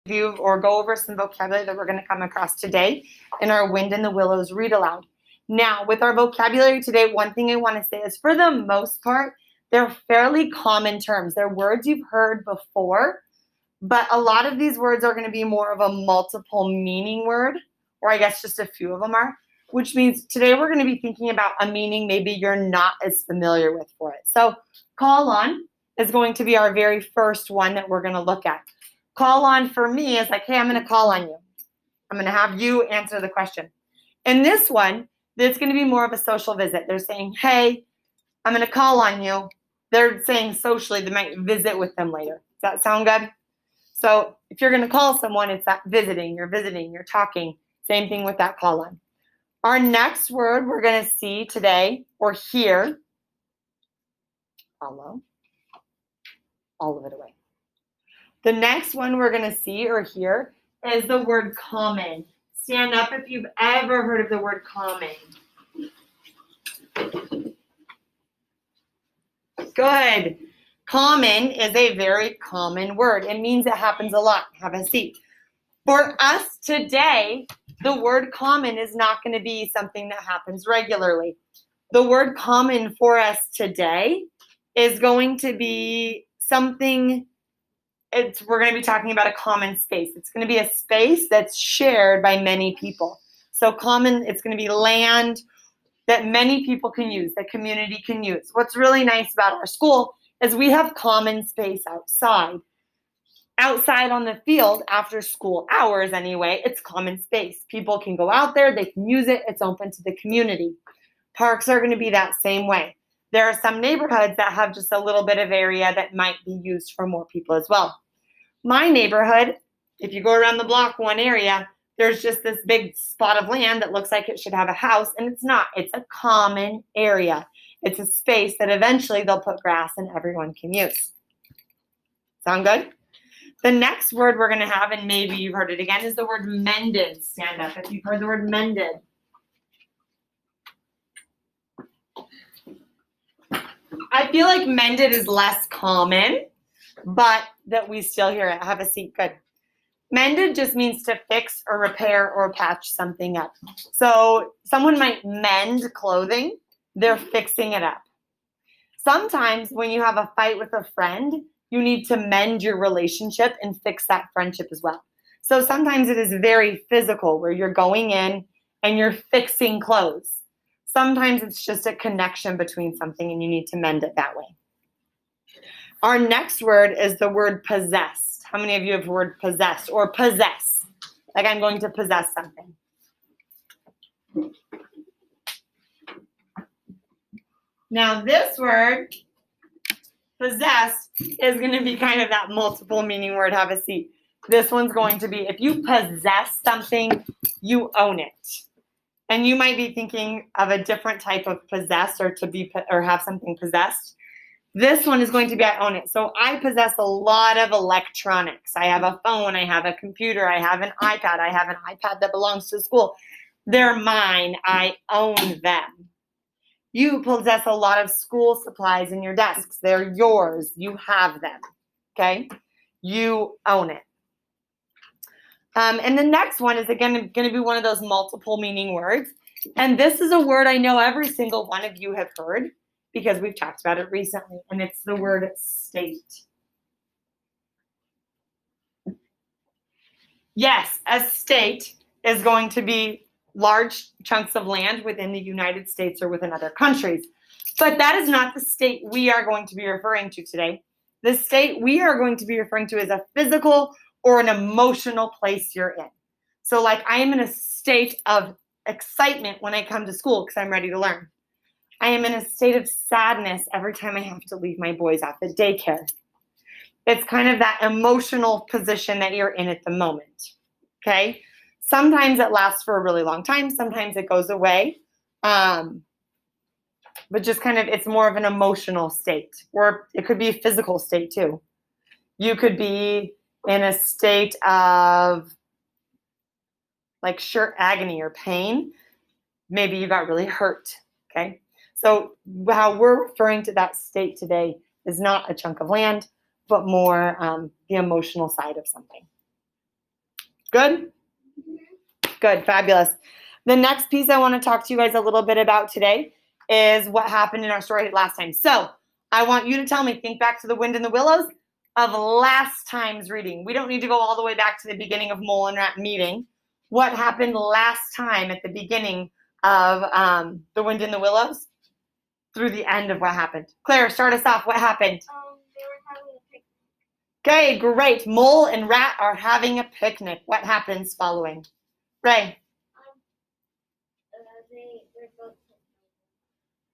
review or go over some vocabulary that we're going to come across today in our Wind in the Willows read aloud. Now, with our vocabulary today, one thing I want to say is for the most part, they're fairly common terms. They're words you've heard before, but a lot of these words are going to be more of a multiple meaning word, or I guess just a few of them are, which means today we're going to be thinking about a meaning maybe you're not as familiar with for it. So call on is going to be our very first one that we're going to look at. Call on for me is like, hey, I'm going to call on you. I'm going to have you answer the question. In this one, it's going to be more of a social visit. They're saying, hey, I'm going to call on you. They're saying socially they might visit with them later. Does that sound good? So if you're going to call someone, it's that visiting, you're talking. Same thing with that call on. Our next word we're going to see today or hear, follow, all of it away. The next one we're going to see or hear is the word common. Stand up if you've ever heard of the word common. Good. Common is a very common word. It means it happens a lot. Have a seat. For us today, the word common is not going to be something that happens regularly. The word common for us today is going to be something, we're going to be talking about a common space. It's going to be a space that's shared by many people. So common, it's going to be land that many people can use, that community can use. What's really nice about our school is we have common space outside. Outside on the field, after school hours anyway, it's common space. People can go out there, they can use it, it's open to the community. Parks are going to be that same way. There are some neighborhoods that have just a little bit of area that might be used for more people as well. My neighborhood, if you go around the block one area, there's just this big spot of land that looks like it should have a house, and it's not. It's a common area. It's a space that eventually they'll put grass and everyone can use. Sound good? The next word we're going to have, and maybe you've heard it again, is the word mended. Stand up if you've heard the word mended. I feel like mended is less common, but that we still hear it. Have a seat. Good. Mended just means to fix or repair or patch something up. So someone might mend clothing. They're fixing it up. Sometimes when you have a fight with a friend, you need to mend your relationship and fix that friendship as well. So sometimes it is very physical where you're going in and you're fixing clothes. Sometimes it's just a connection between something and you need to mend it that way. Our next word is the word possessed. How many of you have word possessed or possess? Like I'm going to possess something. Now this word, possess, is going to be kind of that multiple meaning word. Have a seat. This one's going to be if you possess something, you own it. And you might be thinking of a different type of possess or have something possessed. This one is going to be I own it. So I possess a lot of electronics. I have a phone, I have a computer, I have an iPad, I have an iPad that belongs to school. They're mine. I own them. You possess a lot of school supplies in your desks. They're yours. You have them. Okay? You own it. And the next one is again going to be one of those multiple meaning words. And this is a word I know every single one of you have heard because we've talked about it recently. And it's the word state. Yes, a state is going to be large chunks of land within the United States or within other countries. But that is not the state we are going to be referring to today. The state we are going to be referring to is a physical or an emotional place you're in. So like I am in a state of excitement when I come to school because I'm ready to learn. I am in a state of sadness every time I have to leave my boys off at daycare. It's kind of that emotional position that you're in at the moment. Okay? Sometimes it lasts for a really long time. Sometimes it goes away. But just kind of, it's more of an emotional state. Or it could be a physical state too. You could be in a state of like sheer agony or pain. Maybe you got really hurt. Okay? So how we're referring to that state today is not a chunk of land, but more the emotional side of something. Good? Good, fabulous. The next piece I want to talk to you guys a little bit about today is what happened in our story last time. So I want you to tell me, think back to the wind and the willows of last time's reading. We don't need to go all the way back to the beginning of Mole and Rat meeting. What happened last time at the beginning of the wind and the willows through the end of what happened? Claire, start us off. What happened? They were having a picnic. Okay, great. Mole and Rat are having a picnic. What happens following? Ray. Their boat tipped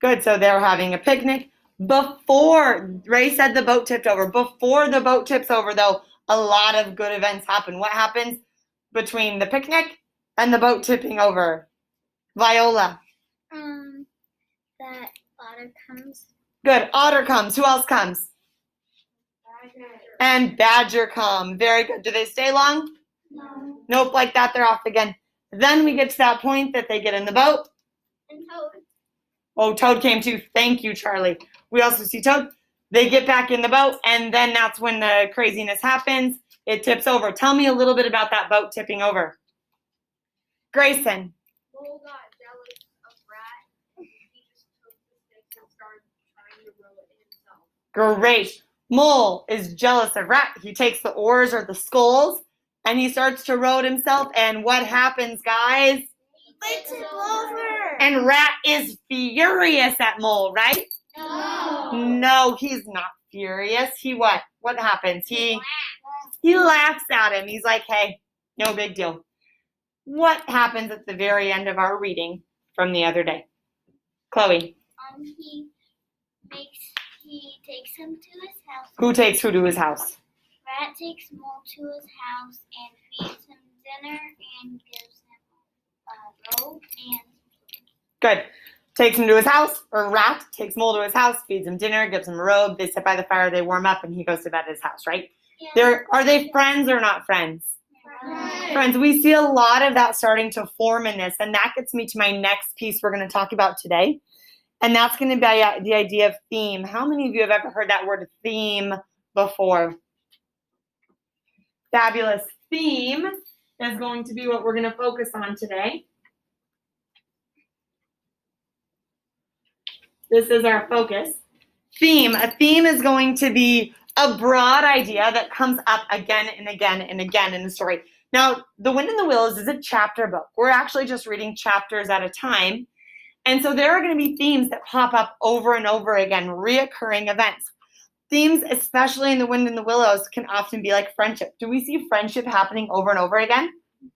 Good, so they're having a picnic. Before, Ray said the boat tipped over. Before the boat tips over, though, a lot of good events happen. What happens between the picnic and the boat tipping over? Viola. That otter comes. Good, Otter comes. Who else comes? Badger. And Badger come. Very good. Do they stay long? No. Nope, like that, they're off again. Then we get to that point that they get in the boat. And Toad. Oh, Toad came too. Thank you, Charlie. We also see Toad. They get back in the boat, and then that's when the craziness happens. It tips over. Tell me a little bit about that boat tipping over. Grayson. Mole got jealous of Rat, and he just took the sticks and started trying to row it himself. Great. Mole is jealous of Rat. He takes the oars or the sculls, and he starts to row it himself. And what happens, guys? Flips it over. And Rat is furious at Mole, right? No. No, he's not furious. He what? What happens? He laughs at him. He's like, hey, no big deal. What happens at the very end of our reading from the other day? Chloe. He takes him to his house. Who takes who to his house? Rat takes Mole to his house and feeds him dinner and gives him a robe and Good. Takes him to his house, or Rat takes Mole to his house, feeds him dinner, gives him a robe. They sit by the fire, they warm up, and he goes to bed at his house, right? Are they friends or not friends? Friends, we see a lot of that starting to form in this, and that gets me to my next piece we're going to talk about today, and that's going to be the idea of theme. How many of you have ever heard that word theme before? Fabulous. Theme is going to be what we're going to focus on today. This is our focus. Theme. A theme is going to be a broad idea that comes up again and again and again in the story. Now, The Wind and the Willows is a chapter book. We're actually just reading chapters at a time. And so there are going to be themes that pop up over and over again, reoccurring events. Themes, especially in The Wind and the Willows, can often be like friendship. Do we see friendship happening over and over again?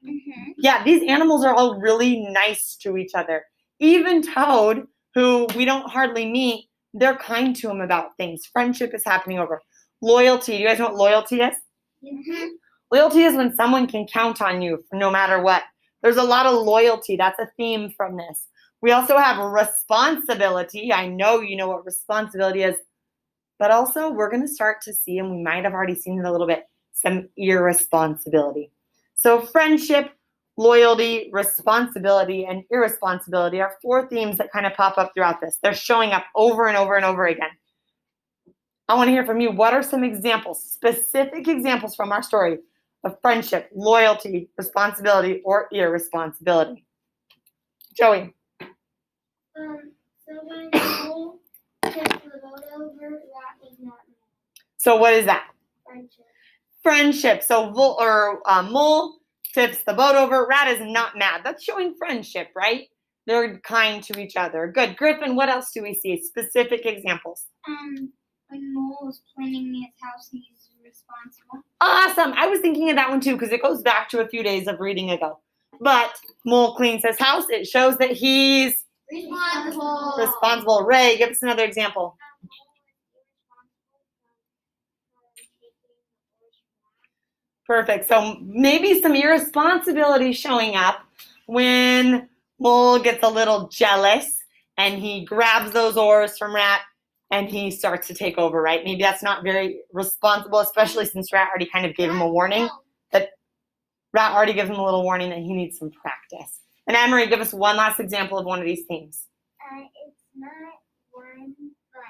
Mm-hmm. Yeah, these animals are all really nice to each other. Even Toad, who we don't hardly meet, they're kind to him about things. Friendship is happening over. Loyalty. Do you guys know what loyalty is? Mm-hmm. Loyalty is when someone can count on you no matter what. There's a lot of loyalty. That's a theme from this. We also have responsibility. I know you know what responsibility is. But also, we're going to start to see, and we might have already seen it a little bit, some irresponsibility. So friendship, loyalty, responsibility, and irresponsibility are four themes that kind of pop up throughout this. They're showing up over and over and over again. I want to hear from you. What are some examples, specific examples from our story of friendship, loyalty, responsibility, or irresponsibility? Joey. So when Mole tipped the boat over, Rat was not mad. So what is that? Friendship. Friendship. So Mole tips the boat over. Rat is not mad. That's showing friendship, right? They're kind to each other. Good. Griffin, what else do we see? Specific examples. When Mole was cleaning his house, he's responsible. Awesome. I was thinking of that one too because it goes back to a few days of reading ago. But Mole cleans his house. It shows that he's responsible. Ray, give us another example. Perfect. So maybe some irresponsibility showing up when Mole gets a little jealous and he grabs those oars from Rat and he starts to take over, right? Maybe that's not very responsible, especially since Rat already kind of gave him a warning. Rat already gives him a little warning that he needs some practice. And Anne-Marie, give us one last example of one of these themes. It's not one, but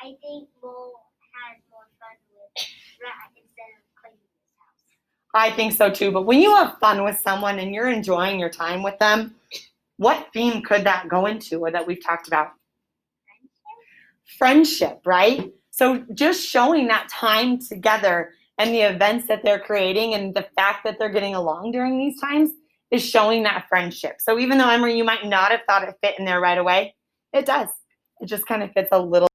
I think Mole has more fun with Rat instead of cleaning his house. I think so too. But when you have fun with someone and you're enjoying your time with them, what theme could that go into or that we've talked about? Friendship, right? So just showing that time together and the events that they're creating and the fact that they're getting along during these times is showing that friendship. So even though, Emery, you might not have thought it fit in there right away, it does. It just kind of fits a little